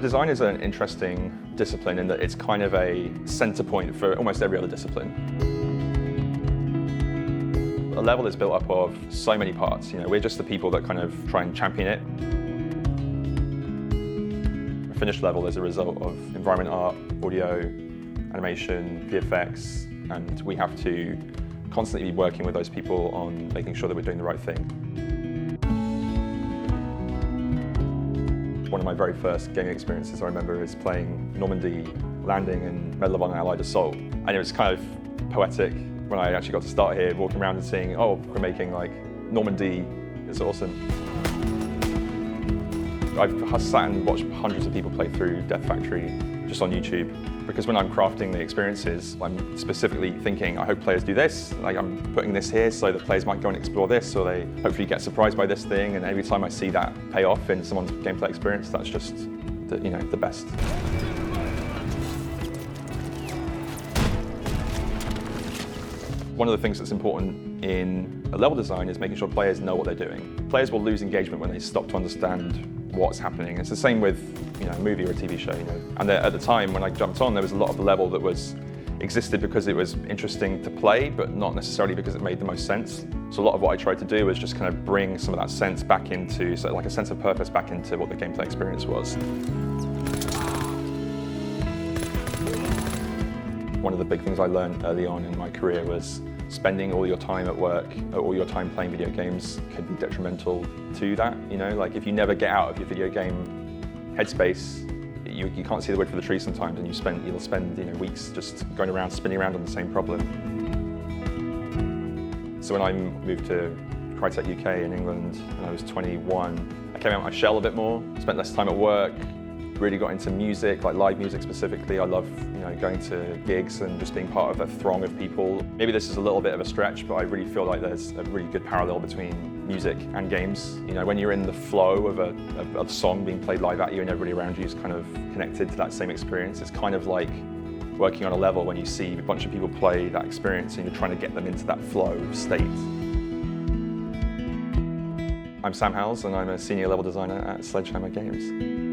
Design is an interesting discipline in that it's kind of a center point for almost every other discipline. A level is built up of so many parts. We're just the people that kind of try and champion it. A finished level is a result of environment art, audio, animation, VFX, and we have to constantly be working with those people on making sure that we're doing the right thing. One of my very first gaming experiences I remember is playing Normandy landing in Medal of Honor Allied Assault, and it was kind of poetic when I actually got to start here, walking around and seeing, oh, we're making like Normandy, it's awesome. I've sat and watched hundreds of people play through Death Factory just on YouTube, because when I'm crafting the experiences, I'm specifically thinking, I hope players do this, like I'm putting this here so that players might go and explore this, or they hopefully get surprised by this thing, and every time I see that pay off in someone's gameplay experience, that's just the best. One of the things that's important in a level design is making sure players know what they're doing. Players will lose engagement when they stop to understand what's happening. It's the same with a movie or a TV show. And at the time when I jumped on, there was a lot of the level that existed because it was interesting to play, but not necessarily because it made the most sense. So a lot of what I tried to do was just kind of bring some of that sense back into, so like a sense of purpose back into what the gameplay experience was. One of the big things I learned early on in my career was spending all your time at work, or all your time playing video games could be detrimental to that. Like if you never get out of your video game headspace, you can't see the wood for the trees sometimes, and you'll spend weeks just going around, spinning around on the same problem. So when I moved to Crytek UK in England when I was 21, I came out of my shell a bit more, spent less time at work, really got into music, like live music specifically. I love going to gigs and just being part of a throng of people. Maybe this is a little bit of a stretch, but I really feel like there's a really good parallel between music and games. When you're in the flow of a song being played live at you and everybody around you is kind of connected to that same experience, it's kind of like working on a level when you see a bunch of people play that experience and you're trying to get them into that flow state. I'm Sam Howels and I'm a senior level designer at Sledgehammer Games.